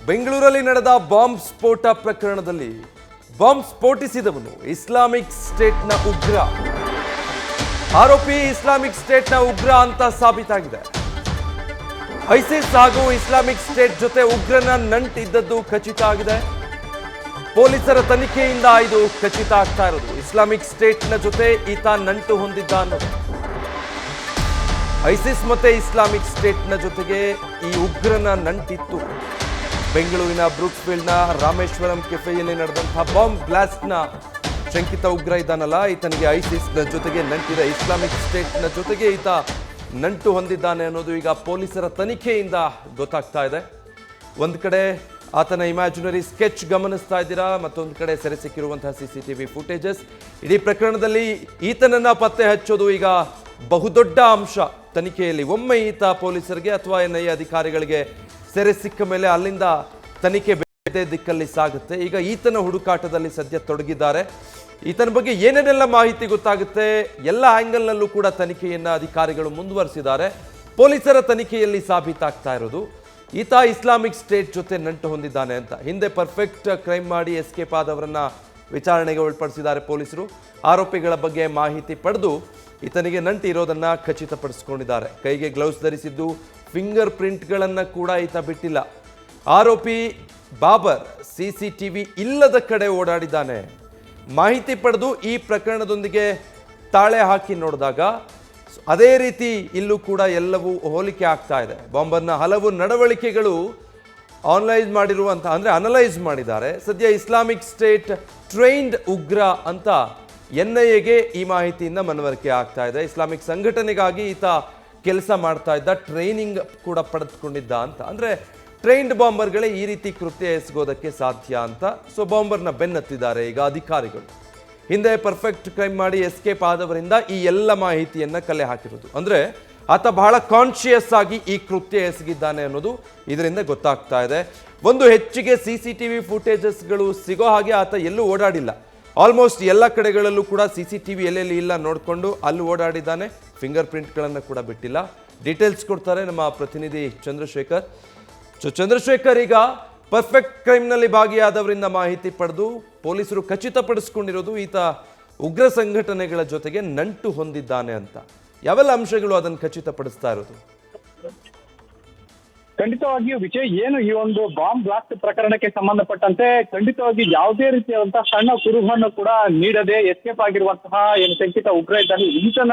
ಬೆಂಗಳೂರಲ್ಲಿ ನಡೆದ ಬಾಂಬ್ ಸ್ಫೋಟ ಪ್ರಕರಣದಲ್ಲಿ ಬಾಂಬ್ ಸ್ಫೋಟಿಸಿದವನು ಇಸ್ಲಾಮಿಕ್ ಸ್ಟೇಟ್ನ ಉಗ್ರ. ಆರೋಪಿ ಇಸ್ಲಾಮಿಕ್ ಸ್ಟೇಟ್ನ ಉಗ್ರ ಅಂತ ಸಾಬೀತಾಗಿದೆ. ಐಸಿಸ್ ಹಾಗೂ ಇಸ್ಲಾಮಿಕ್ ಸ್ಟೇಟ್ ಜೊತೆ ಉಗ್ರನ ನಂಟಿದ್ದದ್ದು ಖಚಿತ ಆಗಿದೆ. ಪೊಲೀಸರ ತನಿಖೆಯಿಂದ ಇದು ಖಚಿತ ಆಗ್ತಾ ಇರೋದು. ಇಸ್ಲಾಮಿಕ್ ಸ್ಟೇಟ್ನ ಜೊತೆ ಈತ ನಂಟು ಹೊಂದಿದ್ದ ಅನ್ನೋದು. ಐಸಿಸ್ ಮತ್ತೆ ಇಸ್ಲಾಮಿಕ್ ಸ್ಟೇಟ್ನ ಜೊತೆಗೆ ಈ ಉಗ್ರನ ನಂಟಿತ್ತು. ಬೆಂಗಳೂರಿನ ಬ್ರೂಕ್ಸ್ಫೀಲ್ಡ್ನ ರಾಮೇಶ್ವರಂ ಕೆಫೆಯಲ್ಲಿ ನಡೆದಂತಹ ಬಾಂಬ್ ಬ್ಲಾಸ್ಟ್ನ ಶಂಕಿತ ಉಗ್ರ ಇದ್ದಾನಲ್ಲ, ಈತನಿಗೆ ಐಸಿಸ್ನ ಜೊತೆಗೆ ನಂಟಿದೆ. ಇಸ್ಲಾಮಿಕ್ ಸ್ಟೇಟ್ನ ಜೊತೆಗೆ ಈತ ನಂಟು ಹೊಂದಿದ್ದಾನೆ ಅನ್ನೋದು ಈಗ ಪೊಲೀಸರ ತನಿಖೆಯಿಂದ ಗೊತ್ತಾಗ್ತಾ ಇದೆ. ಒಂದು ಕಡೆ ಆತನ ಇಮ್ಯಾಜಿನರಿ ಸ್ಕೆಚ್ ಗಮನಿಸ್ತಾ ಇದ್ದೀರಾ, ಮತ್ತೊಂದು ಕಡೆ ಸೆರೆ ಸಿಕ್ಕಿರುವಂತಹ CCTV ಫುಟೇಜಸ್. ಇಡೀ ಪ್ರಕರಣದಲ್ಲಿ ಈತನನ್ನ ಪತ್ತೆ ಹಚ್ಚೋದು ಈಗ ಬಹುದೊಡ್ಡ ಅಂಶ ತನಿಖೆಯಲ್ಲಿ. ಒಮ್ಮೆ ಈತ ಪೊಲೀಸರಿಗೆ ಅಥವಾ NIA ಅಧಿಕಾರಿಗಳಿಗೆ ಸೆರೆ ಸಿಕ್ಕ ಮೇಲೆ ಅಲ್ಲಿಂದ ತನಿಖೆ ಬೇರೆ ದಿಕ್ಕಲ್ಲಿ ಸಾಗುತ್ತೆ. ಈಗ ಈತನ ಹುಡುಕಾಟದಲ್ಲಿ ಸದ್ಯ ತೊಡಗಿದ್ದಾರೆ. ಈತನ ಬಗ್ಗೆ ಏನೇನೆಲ್ಲ ಮಾಹಿತಿ ಗೊತ್ತಾಗುತ್ತೆ, ಎಲ್ಲ ಆಂಗಲ್ನಲ್ಲೂ ಕೂಡ ತನಿಖೆಯನ್ನ ಅಧಿಕಾರಿಗಳು ಮುಂದುವರಿಸಿದ್ದಾರೆ. ಪೊಲೀಸರ ತನಿಖೆಯಲ್ಲಿ ಸಾಬೀತಾಗ್ತಾ ಇರೋದು ಈತ ಇಸ್ಲಾಮಿಕ್ ಸ್ಟೇಟ್ ಜೊತೆ ನಂಟು ಹೊಂದಿದ್ದಾನೆ ಅಂತ. ಹಿಂದೆ ಪರ್ಫೆಕ್ಟ್ ಕ್ರೈಮ್ ಮಾಡಿ ಎಸ್ಕೇಪ್ ಆದವರನ್ನ ವಿಚಾರಣೆಗೆ ಒಳಪಡಿಸಿದ್ದಾರೆ ಪೊಲೀಸರು. ಆರೋಪಿಗಳ ಬಗ್ಗೆ ಮಾಹಿತಿ ಪಡೆದು ಈತನಿಗೆ ನಂಟು ಇರೋದನ್ನ ಖಚಿತಪಡಿಸಿಕೊಂಡಿದ್ದಾರೆ. ಕೈಗೆ ಗ್ಲೌಸ್ ಧರಿಸಿದ್ದು, ಫಿಂಗರ್ ಪ್ರಿಂಟ್ಗಳನ್ನು ಕೂಡ ಈತ ಬಿಟ್ಟಿಲ್ಲ. ಆರೋಪಿ ಬಾಬರ್ CCTV ಇಲ್ಲದ ಕಡೆ ಓಡಾಡಿದ್ದಾನೆ. ಮಾಹಿತಿ ಪಡೆದು ಈ ಪ್ರಕರಣದೊಂದಿಗೆ ತಾಳೆ ಹಾಕಿ ನೋಡಿದಾಗ ಅದೇ ರೀತಿ ಇಲ್ಲೂ ಕೂಡ ಎಲ್ಲವೂ ಹೋಲಿಕೆ ಆಗ್ತಾ ಇದೆ. ಬಾಂಬರ್ನ ಹಲವು ನಡವಳಿಕೆಗಳು ಅನಲೈಸ್ ಮಾಡಿದ್ದಾರೆ. ಸದ್ಯ ಇಸ್ಲಾಮಿಕ್ ಸ್ಟೇಟ್ ಟ್ರೈನ್ಡ್ ಉಗ್ರ ಅಂತ NIAಗೆ ಈ ಮಾಹಿತಿಯಿಂದ ಮನವರಿಕೆ ಆಗ್ತಾ ಇದೆ. ಇಸ್ಲಾಮಿಕ್ ಸಂಘಟನೆಗಾಗಿ ಈತ ಕೆಲಸ ಮಾಡ್ತಾ ಇದ್ದ, ಟ್ರೈನಿಂಗ್ ಕೂಡ ಪಡೆದುಕೊಂಡಿದ್ದ ಅಂತ. ಅಂದರೆ ಟ್ರೈನ್ಡ್ ಬಾಂಬರ್ಗಳೇ ಈ ರೀತಿ ಕೃತ್ಯ ಎಸಗೋದಕ್ಕೆ ಸಾಧ್ಯ ಅಂತ. ಸೊ ಬಾಂಬರ್ನ ಬೆನ್ನತ್ತಿದ್ದಾರೆ ಈಗ ಅಧಿಕಾರಿಗಳು. ಹಿಂದೆ ಪರ್ಫೆಕ್ಟ್ ಕ್ರೈಮ್ ಮಾಡಿ ಎಸ್ಕೇಪ್ ಆದವರಿಂದ ಈ ಎಲ್ಲ ಮಾಹಿತಿಯನ್ನ ಕಲೆ ಹಾಕಿರೋದು. ಅಂದರೆ ಆತ ಬಹಳ ಕಾನ್ಶಿಯಸ್ ಆಗಿ ಈ ಕೃತ್ಯ ಎಸಗಿದ್ದಾನೆ ಅನ್ನೋದು ಇದರಿಂದ ಗೊತ್ತಾಗ್ತಾ ಇದೆ. ಒಂದು ಹೆಚ್ಚಿಗೆ CCTV ಫುಟೇಜಸ್ಗಳು ಸಿಗೋ ಹಾಗೆ ಆತ ಎಲ್ಲೂ ಓಡಾಡಿಲ್ಲ. ಆಲ್ಮೋಸ್ಟ್ ಎಲ್ಲ ಕಡೆಗಳಲ್ಲೂ ಕೂಡ CCTV ಎಲ್ಲೆಲ್ಲಿ ಇಲ್ಲ ನೋಡಿಕೊಂಡು ಅಲ್ಲಿ ಓಡಾಡಿದ್ದಾನೆ. ಫಿಂಗರ್ ಪ್ರಿಂಟ್ಗಳನ್ನು ಕೂಡ ಬಿಟ್ಟಿಲ್ಲ. ಡೀಟೇಲ್ಸ್ ಕೊಡ್ತಾರೆ ನಮ್ಮ ಪ್ರತಿನಿಧಿ ಚಂದ್ರಶೇಖರ್. ಚಂದ್ರಶೇಖರ್, ಈಗ ಪರ್ಫೆಕ್ಟ್ ಕ್ರೈಮ್ನಲ್ಲಿ ಭಾಗಿಯಾದವರಿಂದ ಮಾಹಿತಿ ಪಡೆದು ಪೊಲೀಸರು ಖಚಿತಪಡಿಸಿಕೊಂಡಿರೋದು ಈತ ಉಗ್ರ ಸಂಘಟನೆಗಳ ಜೊತೆಗೆ ನಂಟು ಹೊಂದಿದ್ದಾನೆ ಅಂತ. ಯಾವೆಲ್ಲ ಅಂಶಗಳು ಅದನ್ನು ಖಚಿತಪಡಿಸ್ತಾ ಇರೋದು? ಖಂಡಿತವಾಗಿಯೂ ವಿಜಯ್, ಏನು ಈ ಒಂದು ಬಾಂಬ್ ಬ್ಲಾಸ್ಟ್ ಪ್ರಕರಣಕ್ಕೆ ಸಂಬಂಧಪಟ್ಟಂತೆ ಖಂಡಿತವಾಗಿ ಯಾವುದೇ ರೀತಿಯಾದಂತಹ ಸಣ್ಣ ಕುರುಹನ್ನು ಕೂಡ ನೀಡದೆ ಎಸ್ಕೇಪ್ ಆಗಿರುವಂತಹ ಏನು ಶಂಕಿತ ಉಗ್ರ ಇದ್ದಾನೆ, ಈತನ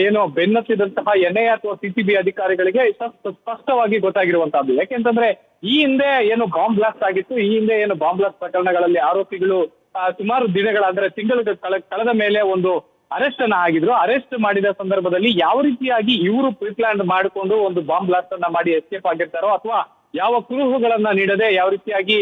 ಏನು ಬೆನ್ನತ್ತಿದಂತಹ NIA ಅಥವಾ CCB ಅಧಿಕಾರಿಗಳಿಗೆ ಸ್ಪಷ್ಟವಾಗಿ ಗೊತ್ತಾಗಿರುವಂತಹದ್ದು. ಯಾಕೆಂತಂದ್ರೆ ಈ ಹಿಂದೆ ಏನು ಬಾಂಬ್ ಬ್ಲಾಸ್ಟ್ ಆಗಿತ್ತು, ಈ ಹಿಂದೆ ಏನು ಬಾಂಬ್ ಬ್ಲಾಸ್ಟ್ ಪ್ರಕರಣಗಳಲ್ಲಿ ಆರೋಪಿಗಳು ಸುಮಾರು ದಿನಗಳ ತಿಂಗಳ ಕಳೆದ ಮೇಲೆ ಒಂದು ಅರೆಸ್ಟ್ ಅನ್ನ ಆಗಿದ್ರು. ಅರೆಸ್ಟ್ ಮಾಡಿದ ಸಂದರ್ಭದಲ್ಲಿ ಯಾವ ರೀತಿಯಾಗಿ ಇವರು ಪ್ರಿಪ್ಲಾನ್ ಮಾಡಿಕೊಂಡು ಒಂದು ಬಾಂಬ್ ಬ್ಲಾಸ್ಟ್ ಅನ್ನ ಮಾಡಿ ಎಸ್ಕೇಪ್ ಆಗಿರ್ತಾರೋ, ಅಥವಾ ಯಾವ ಕುರುಹುಗಳನ್ನ ನೀಡದೆ ಯಾವ ರೀತಿಯಾಗಿ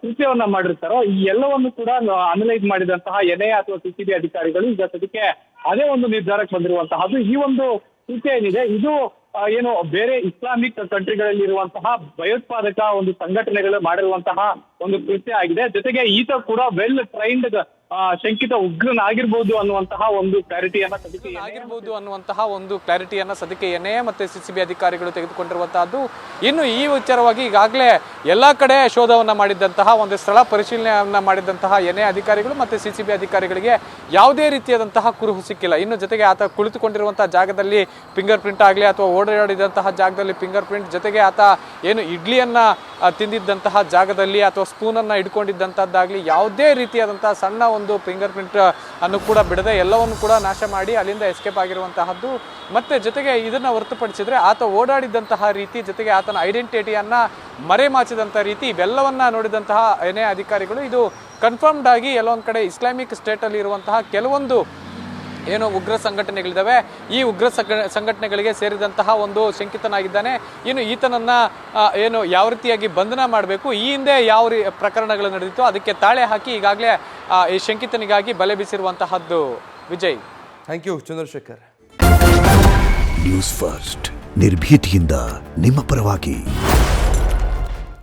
ಕೃತ್ಯವನ್ನ ಮಾಡಿರ್ತಾರೋ, ಈ ಎಲ್ಲವನ್ನು ಕೂಡ ಅನಲೈಸ್ ಮಾಡಿದಂತಹ NIA ಅಥವಾ CCB ಅಧಿಕಾರಿಗಳು ಈಗ ಸದ್ಯಕ್ಕೆ ಅದೇ ಒಂದು ನಿರ್ಧಾರಕ್ಕೆ ಬಂದಿರುವಂತಹದ್ದು. ಈ ಒಂದು ಕೃತ್ಯ ಏನಿದೆ, ಇದು ಏನು ಬೇರೆ ಇಸ್ಲಾಮಿಕ್ ಕಂಟ್ರಿಗಳಲ್ಲಿ ಇರುವಂತಹ ಭಯೋತ್ಪಾದಕ ಒಂದು ಸಂಘಟನೆಗಳು ಮಾಡಿರುವಂತಹ ಒಂದು ಕೃತ್ಯ ಆಗಿದೆ. ಜೊತೆಗೆ ಈತ ಕೂಡ ವೆಲ್ ಟ್ರೈನ್ಡ್ ಶಂಕಿತ ಉಗ್ರನಾಗಿರ್ಬೋದು ಅನ್ನುವಂತಹ ಒಂದು ಕ್ಲಾರಿಟಿಯನ್ನ ಸದ್ಯಕ್ಕೆ NIA ಮತ್ತೆ CCB ಅಧಿಕಾರಿಗಳು ತೆಗೆದುಕೊಂಡಿರುವಂತಹದ್ದು. ಇನ್ನು ಈ ವಿಚಾರವಾಗಿ ಈಗಾಗಲೇ ಎಲ್ಲಾ ಕಡೆ ಶೋಧವನ್ನ ಮಾಡಿದಂತಹ, ಒಂದು ಸ್ಥಳ ಪರಿಶೀಲನೆಯನ್ನ ಮಾಡಿದಂತಹ NIA ಅಧಿಕಾರಿಗಳು ಮತ್ತೆ CCB ಅಧಿಕಾರಿಗಳಿಗೆ ಯಾವುದೇ ರೀತಿಯಾದಂತಹ ಕುರುಹು ಸಿಕ್ಕಿಲ್ಲ. ಇನ್ನು ಜೊತೆಗೆ ಆತ ಕುಳಿತುಕೊಂಡಿರುವಂತಹ ಜಾಗದಲ್ಲಿ ಫಿಂಗರ್ ಪ್ರಿಂಟ್ ಆಗಲಿ ಅಥವಾ ಓಡಾಡಿದಂತಹ ಜಾಗದಲ್ಲಿ ಫಿಂಗರ್ ಪ್ರಿಂಟ್, ಜೊತೆಗೆ ಆತ ಏನು ಇಡ್ಲಿಯನ್ನ ತಿಂದಿದ್ದಂತಹ ಜಾಗದಲ್ಲಿ ಅಥವಾ ಸ್ಪೂನನ್ನು ಇಟ್ಕೊಂಡಿದ್ದಂಥದ್ದಾಗಲಿ ಯಾವುದೇ ರೀತಿಯಾದಂತಹ ಸಣ್ಣ ಒಂದು ಫಿಂಗರ್ ಪ್ರಿಂಟ್ ಅನ್ನು ಕೂಡ ಬಿಡದೆ ಎಲ್ಲವನ್ನು ಕೂಡ ನಾಶ ಮಾಡಿ ಅಲ್ಲಿಂದ ಎಸ್ಕೇಪ್ ಆಗಿರುವಂತಹದ್ದು. ಮತ್ತೆ ಜೊತೆಗೆ ಇದನ್ನ ಹೊರತುಪಡಿಸಿದ್ರೆ ಆತ ಓಡಾಡಿದಂತಹ ರೀತಿ, ಜೊತೆಗೆ ಆತನ ಐಡೆಂಟಿಟಿಯನ್ನ ಮರೆಮಾಚಿದಂಥ ರೀತಿ, ಇವೆಲ್ಲವನ್ನ ನೋಡಿದಂತಹ NIA ಅಧಿಕಾರಿಗಳು ಇದು ಕನ್ಫರ್ಮ್ಡ್ ಆಗಿ ಎಲ್ಲೊಂದು ಕಡೆ ಇಸ್ಲಾಮಿಕ್ ಸ್ಟೇಟಲ್ಲಿ ಇರುವಂತಹ ಕೆಲವೊಂದು ಏನು ಉಗ್ರ ಸಂಘಟನೆಗಳಿದ್ದಾವೆ, ಈ ಉಗ್ರ ಸಂಘಟನೆಗಳಿಗೆ ಸೇರಿದಂತಹ ಒಂದು ಶಂಕಿತನಾಗಿದ್ದಾನೆ. ಇನ್ನು ಈತನನ್ನ ಏನು ಯಾವ ರೀತಿಯಾಗಿ ಬಂಧನ ಮಾಡಬೇಕು, ಈ ಹಿಂದೆ ಯಾವ ಪ್ರಕರಣಗಳು ನಡೆದಿತ್ತು ಅದಕ್ಕೆ ತಾಳೆ ಹಾಕಿ ಈಗಾಗಲೇ ಈ ಶಂಕಿತನಿಗಾಗಿ ಬಲೆ ಬೀಸಿರುವಂತಹದ್ದು. Vijay, thank you Chandrashekar. News first, ನಿರ್ಭೀತಿಯಿಂದ ನಿಮ್ಮ ಪರವಾಗಿ.